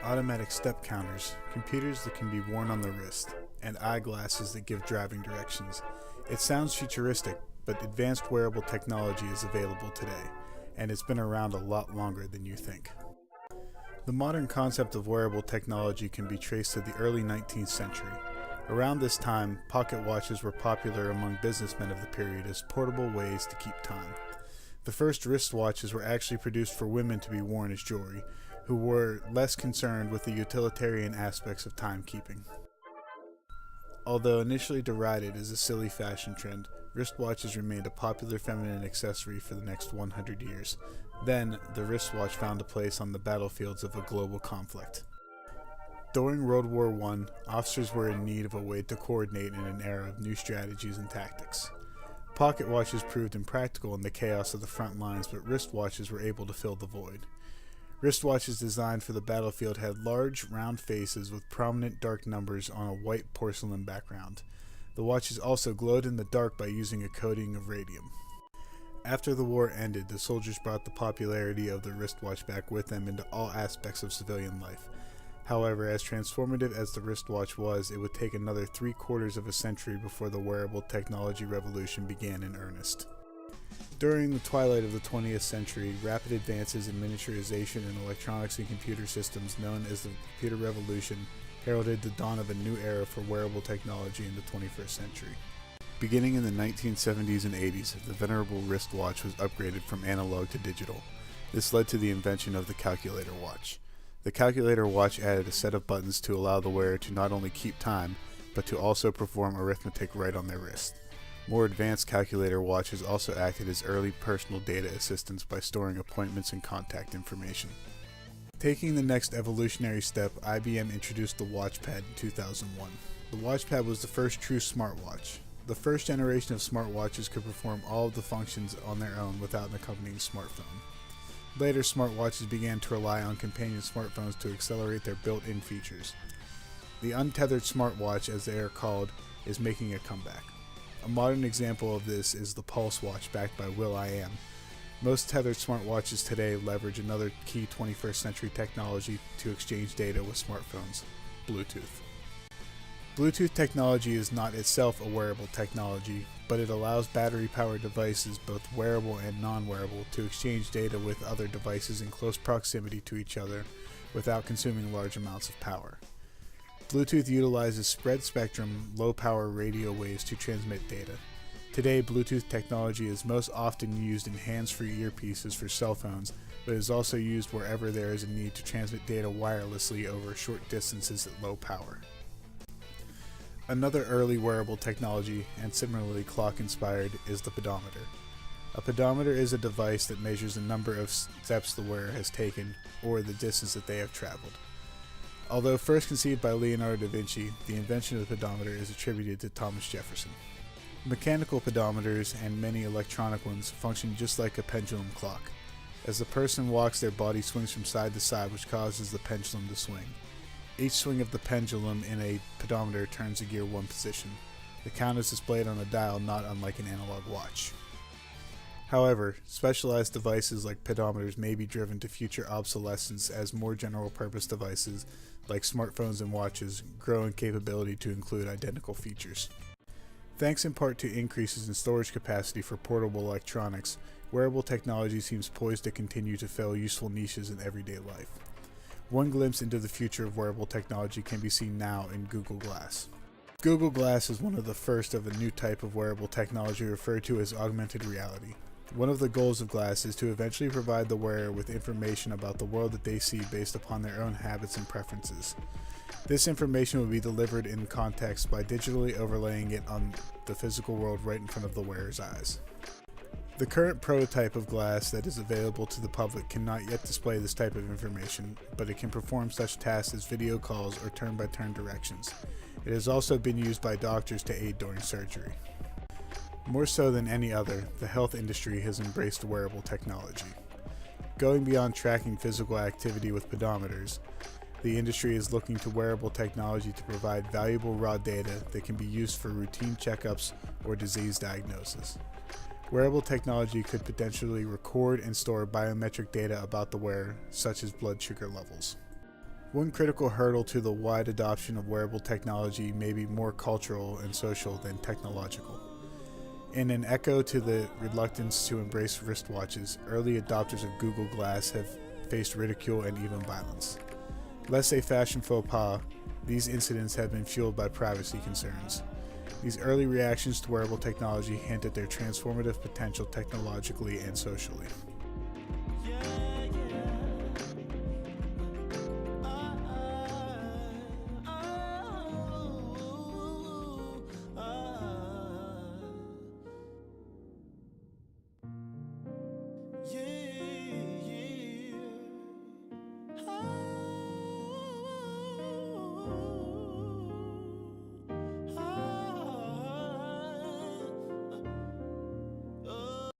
Automatic step counters, computers that can be worn on the wrist, and eyeglasses that give driving directions. It sounds futuristic, but advanced wearable technology is available today, and it's been around a lot longer than you think. The modern concept of wearable technology can be traced to the early 19th century. Around this time, pocket watches were popular among businessmen of the period as portable ways to keep time. The first wristwatches were actually produced for women to be worn as jewelry, who were less concerned with the utilitarian aspects of timekeeping. Although initially derided as a silly fashion trend, wristwatches remained a popular feminine accessory for the next 100 years. Then, the wristwatch found a place on the battlefields of a global conflict. During World War I, officers were in need of a way to coordinate in an era of new strategies and tactics. Pocket watches proved impractical in the chaos of the front lines, but wristwatches were able to fill the void. Wristwatches designed for the battlefield had large, round faces with prominent dark numbers on a white porcelain background. The watches also glowed in the dark by using a coating of radium. After the war ended, the soldiers brought the popularity of the wristwatch back with them into all aspects of civilian life. However, as transformative as the wristwatch was, it would take another 3/4 of a century before the wearable technology revolution began in earnest. During the twilight of the 20th century, rapid advances in miniaturization in electronics and computer systems known as the computer revolution heralded the dawn of a new era for wearable technology in the 21st century. Beginning in the 1970s and 80s, the venerable wristwatch was upgraded from analog to digital. This led to the invention of the calculator watch. The calculator watch added a set of buttons to allow the wearer to not only keep time, but to also perform arithmetic right on their wrist. More advanced calculator watches also acted as early personal data assistants by storing appointments and contact information. Taking the next evolutionary step, IBM introduced the WatchPad in 2001. The WatchPad was the first true smartwatch. The first generation of smartwatches could perform all of the functions on their own without an accompanying smartphone. Later, smartwatches began to rely on companion smartphones to accelerate their built-in features. The untethered smartwatch, as they are called, is making a comeback. A modern example of this is the Pulse Watch backed by will.i.am. Most tethered smartwatches today leverage another key 21st century technology to exchange data with smartphones: Bluetooth. Bluetooth technology is not itself a wearable technology, but it allows battery-powered devices, both wearable and non-wearable, to exchange data with other devices in close proximity to each other without consuming large amounts of power. Bluetooth utilizes spread-spectrum, low-power radio waves to transmit data. Today, Bluetooth technology is most often used in hands-free earpieces for cell phones, but is also used wherever there is a need to transmit data wirelessly over short distances at low power. Another early wearable technology, and similarly clock-inspired, is the pedometer. A pedometer is a device that measures the number of steps the wearer has taken, or the distance that they have traveled. Although first conceived by Leonardo da Vinci, the invention of the pedometer is attributed to Thomas Jefferson. Mechanical pedometers, and many electronic ones, function just like a pendulum clock. As the person walks, their body swings from side to side, which causes the pendulum to swing. Each swing of the pendulum in a pedometer turns the gear one position. The count is displayed on a dial, not unlike an analog watch. However, specialized devices like pedometers may be driven to future obsolescence as more general-purpose devices, like smartphones and watches, grow in capability to include identical features. Thanks in part to increases in storage capacity for portable electronics, wearable technology seems poised to continue to fill useful niches in everyday life. One glimpse into the future of wearable technology can be seen now in Google Glass. Google Glass is one of the first of a new type of wearable technology referred to as augmented reality. One of the goals of Glass is to eventually provide the wearer with information about the world that they see based upon their own habits and preferences. This information will be delivered in context by digitally overlaying it on the physical world right in front of the wearer's eyes. The current prototype of Glass that is available to the public cannot yet display this type of information, but it can perform such tasks as video calls or turn-by-turn directions. It has also been used by doctors to aid during surgery. More so than any other, the health industry has embraced wearable technology. Going beyond tracking physical activity with pedometers, The industry is looking to wearable technology to provide valuable raw data that can be used for routine checkups or disease diagnosis. Wearable technology could potentially record and store biometric data about the wearer, such as blood sugar levels. One critical hurdle to the wide adoption of wearable technology may be more cultural and social than technological. In an echo to the reluctance to embrace wristwatches, early adopters of Google Glass have faced ridicule and even violence. Less a fashion faux pas, these incidents have been fueled by privacy concerns. These early reactions to wearable technology hint at their transformative potential technologically and socially.